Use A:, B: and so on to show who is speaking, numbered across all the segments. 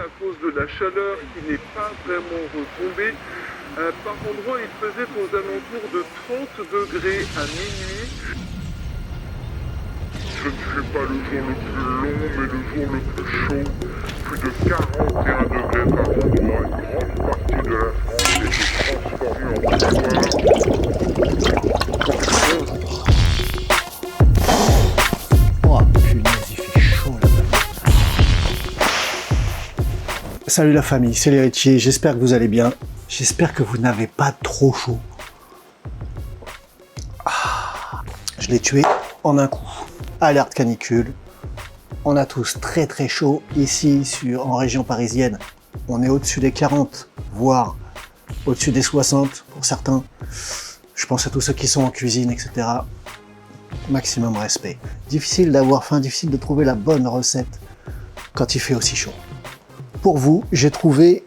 A: à cause de la chaleur qui n'est pas vraiment retombée. Par endroits, il faisait aux alentours de 30 degrés à minuit. Ce ne fut pas le jour le plus long, mais le jour le plus chaud. Plus de 41 degrés par endroit. Une grande partie de la France était transformée en couloir.
B: Oh punaise, il fait chaud là-bas. Salut la famille, c'est l'héritier, j'espère que vous allez bien. J'espère que vous n'avez pas trop chaud. Je l'ai tué en un coup. Alerte canicule. On a tous très très chaud ici en région parisienne. On est au-dessus des 40, voire au-dessus des 60 pour certains. Je pense à tous ceux qui sont en cuisine, etc. Maximum respect. Difficile d'avoir faim, difficile de trouver la bonne recette quand il fait aussi chaud. Pour vous, j'ai trouvé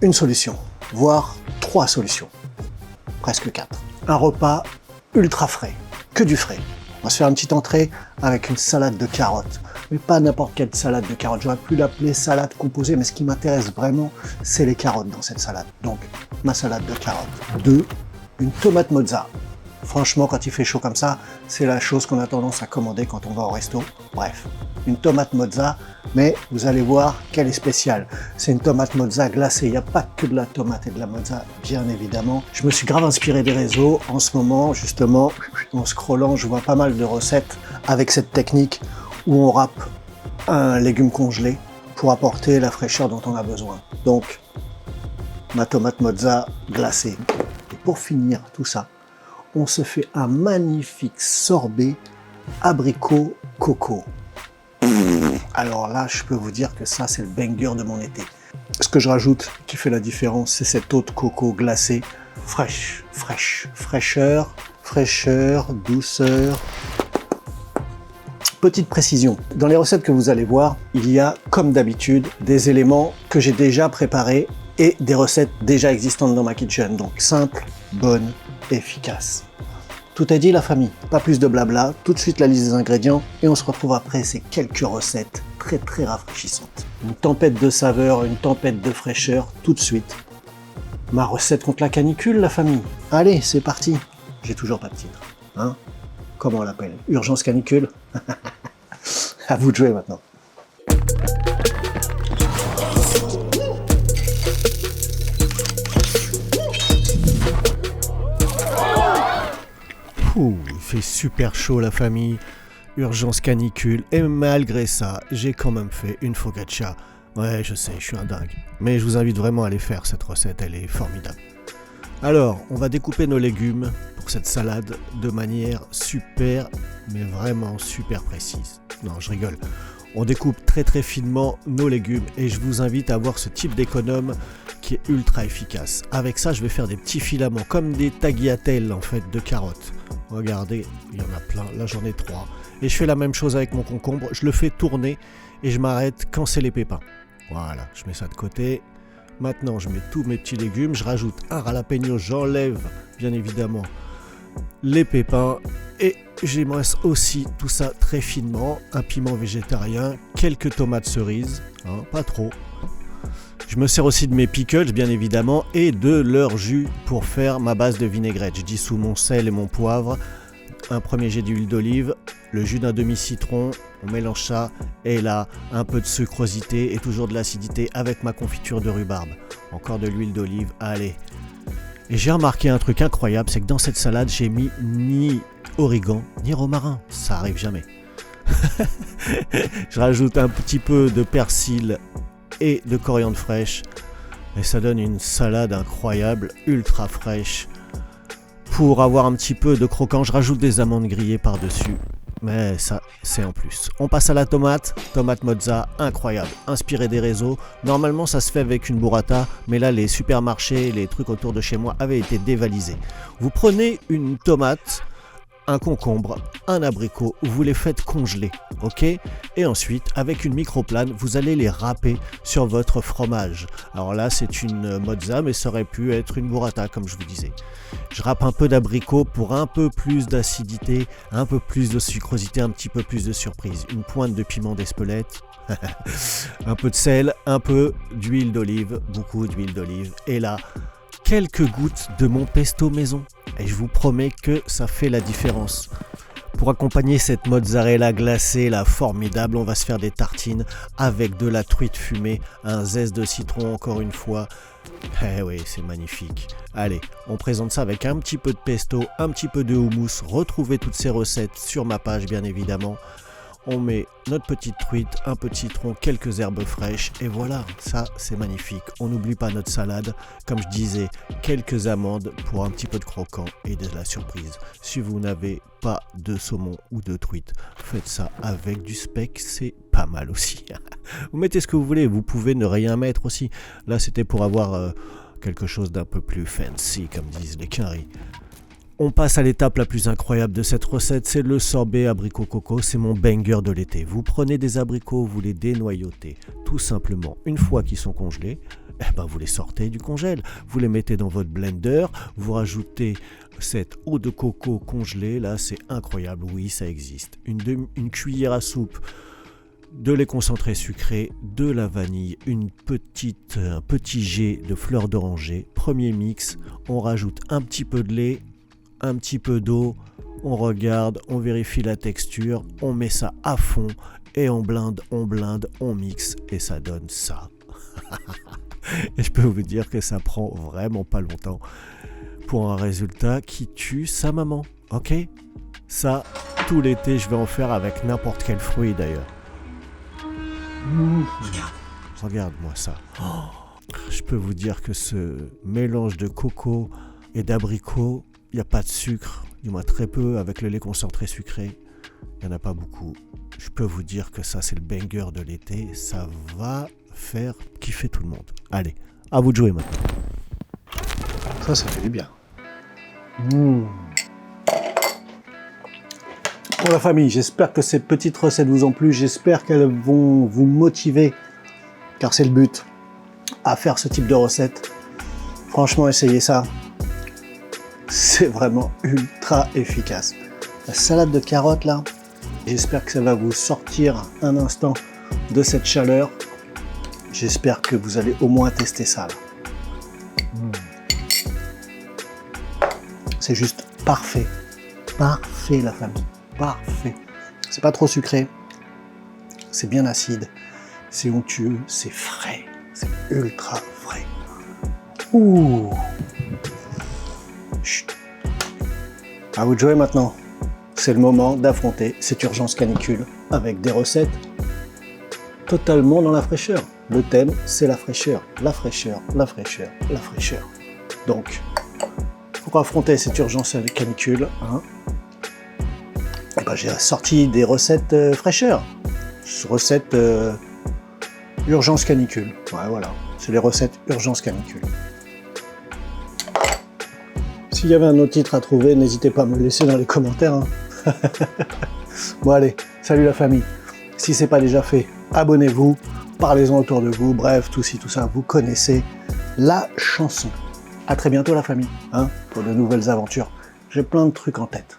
B: une solution, voire 3 solutions, presque 4. Un repas ultra frais, que du frais. On va se faire une petite entrée avec une salade de carottes, mais pas n'importe quelle salade de carottes. J'aurais pu l'appeler salade composée, mais ce qui m'intéresse vraiment, c'est les carottes dans cette salade. Donc, ma salade de carottes. 2, une tomate mozza. Franchement, quand il fait chaud comme ça, c'est la chose qu'on a tendance à commander quand on va au resto. Bref, une tomate mozza, mais vous allez voir qu'elle est spéciale. C'est une tomate mozza glacée. Il n'y a pas que de la tomate et de la mozza, bien évidemment. Je me suis grave inspiré des réseaux. En ce moment, justement, en scrollant, je vois pas mal de recettes avec cette technique où on râpe un légume congelé pour apporter la fraîcheur dont on a besoin. Donc, ma tomate mozza glacée. Et pour finir tout ça, on se fait un magnifique sorbet abricot coco. Alors là, je peux vous dire que ça, c'est le banger de mon été. Ce que je rajoute qui fait la différence, c'est cette eau de coco glacée, fraîche, fraîcheur, douceur. Petite précision, dans les recettes que vous allez voir, il y a, comme d'habitude, des éléments que j'ai déjà préparés et des recettes déjà existantes dans ma kitchen. Donc simple, bonne, efficace. Tout est dit la famille, pas plus de blabla, tout de suite la liste des ingrédients et on se retrouve après ces quelques recettes très très rafraîchissantes. Une tempête de saveurs, une tempête de fraîcheur, tout de suite. Ma recette contre la canicule la famille. Allez, c'est parti. J'ai toujours pas de titre, hein? Comment on l'appelle? Urgence canicule? À vous de jouer maintenant. Il fait super chaud la famille, urgence canicule, et malgré ça, j'ai quand même fait une focaccia. Ouais, je sais, je suis un dingue, mais je vous invite vraiment à aller faire cette recette, elle est formidable. Alors, on va découper nos légumes pour cette salade de manière super, mais vraiment super précise. Non, je rigole. On découpe très très finement nos légumes et je vous invite à avoir ce type d'économe qui est ultra efficace. Avec ça, je vais faire des petits filaments comme des tagliatelles en fait de carottes. Regardez, il y en a plein, là j'en ai 3. Et je fais la même chose avec mon concombre, je le fais tourner et je m'arrête quand c'est les pépins. Voilà, je mets ça de côté. Maintenant, je mets tous mes petits légumes, je rajoute un jalapeno, j'enlève bien évidemment les pépins et j'émince aussi tout ça très finement, un piment végétarien, quelques tomates cerises, hein, pas trop. Je me sers aussi de mes pickles bien évidemment et de leur jus pour faire ma base de vinaigrette. Je dissous mon sel et mon poivre, un premier jet d'huile d'olive, le jus d'un demi-citron, on mélange ça et là un peu de sucrosité et toujours de l'acidité avec ma confiture de rhubarbe. Encore de l'huile d'olive, allez. Et j'ai remarqué un truc incroyable, c'est que dans cette salade j'ai mis ni origan ni romarin, ça arrive jamais. Je rajoute un petit peu de persil et de coriandre fraîche et ça donne une salade incroyable, ultra fraîche. Pour avoir un petit peu de croquant, je rajoute des amandes grillées par-dessus, mais ça c'est en plus. On passe à la tomate mozza, incroyable, inspiré des réseaux. Normalement ça se fait avec une burrata, mais là les supermarchés, les trucs autour de chez moi avaient été dévalisés. Vous prenez une tomate un concombre, un abricot, vous les faites congeler, ok? Et ensuite, avec une microplane, vous allez les râper sur votre fromage. Alors là, c'est une mozza, mais ça aurait pu être une burrata, comme je vous disais. Je râpe un peu d'abricot pour un peu plus d'acidité, un peu plus de sucrosité, un petit peu plus de surprise. Une pointe de piment d'Espelette, un peu de sel, un peu d'huile d'olive, beaucoup d'huile d'olive. Et là, quelques gouttes de mon pesto maison. Et je vous promets que ça fait la différence. Pour accompagner cette mozzarella glacée, là, formidable, on va se faire des tartines avec de la truite fumée, un zeste de citron encore une fois. Eh oui, c'est magnifique. Allez, on présente ça avec un petit peu de pesto, un petit peu de houmous. Retrouvez toutes ces recettes sur ma page, bien évidemment. On met notre petite truite, un peu de citron, quelques herbes fraîches et voilà, ça c'est magnifique. On n'oublie pas notre salade, comme je disais, quelques amandes pour un petit peu de croquant et de la surprise. Si vous n'avez pas de saumon ou de truite, faites ça avec du speck, c'est pas mal aussi. Vous mettez ce que vous voulez, vous pouvez ne rien mettre aussi. Là c'était pour avoir quelque chose d'un peu plus fancy, comme disent les Quinri. On passe à l'étape la plus incroyable de cette recette, c'est le sorbet abricot coco, c'est mon banger de l'été. Vous prenez des abricots, vous les dénoyautez, tout simplement. Une fois qu'ils sont congelés, vous les sortez du congèle, vous les mettez dans votre blender, vous rajoutez cette eau de coco congelée, là c'est incroyable, oui ça existe. Une cuillère à soupe de lait concentré sucré, de la vanille, un petit jet de fleur d'oranger. Premier mix, on rajoute un petit peu de lait, un petit peu d'eau, on regarde, on vérifie la texture, on met ça à fond et on blinde, on mixe et ça donne ça. Et je peux vous dire que ça prend vraiment pas longtemps pour un résultat qui tue sa maman, ok? Ça, tout l'été, je vais en faire avec n'importe quel fruit d'ailleurs. Regarde-moi ça. Je peux vous dire que ce mélange de coco et d'abricot, il n'y a pas de sucre, du moins très peu, avec le lait concentré sucré. Il n'y en a pas beaucoup. Je peux vous dire que ça, c'est le banger de l'été. Ça va faire kiffer tout le monde. Allez, à vous de jouer maintenant. Ça fait du bien. Pour la famille, j'espère que ces petites recettes vous ont plu. J'espère qu'elles vont vous motiver, car c'est le but, à faire ce type de recettes. Franchement, essayez ça. C'est vraiment ultra efficace. La salade de carottes là, j'espère que ça va vous sortir un instant de cette chaleur. J'espère que vous allez au moins tester ça là. C'est juste parfait. Parfait la famille. Parfait. C'est pas trop sucré. C'est bien acide. C'est onctueux. C'est frais. C'est ultra frais. Ouh. Chut. À vous de jouer maintenant. C'est le moment d'affronter cette urgence canicule avec des recettes totalement dans la fraîcheur. Le thème, c'est la fraîcheur, la fraîcheur, la fraîcheur, la fraîcheur. Donc, pour affronter cette urgence canicule, j'ai sorti des recettes fraîcheur. Recettes urgence canicule. Ouais, voilà, c'est les recettes urgence canicule. S'il y avait un autre titre à trouver, n'hésitez pas à me le laisser dans les commentaires. Bon allez, salut la famille. Si c'est pas déjà fait, abonnez-vous, parlez-en autour de vous, bref, tout ci, tout ça, vous connaissez la chanson. À très bientôt la famille, pour de nouvelles aventures. J'ai plein de trucs en tête.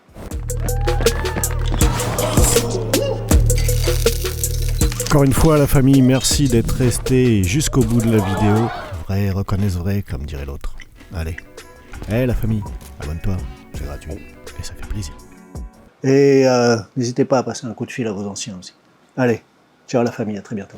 B: Encore une fois la famille, merci d'être resté jusqu'au bout de la vidéo. Vrai reconnaissent vrai, comme dirait l'autre. Allez. La famille, abonne-toi, c'est gratuit et ça fait plaisir. Et n'hésitez pas à passer un coup de fil à vos anciens aussi. Allez, ciao la famille, à très bientôt.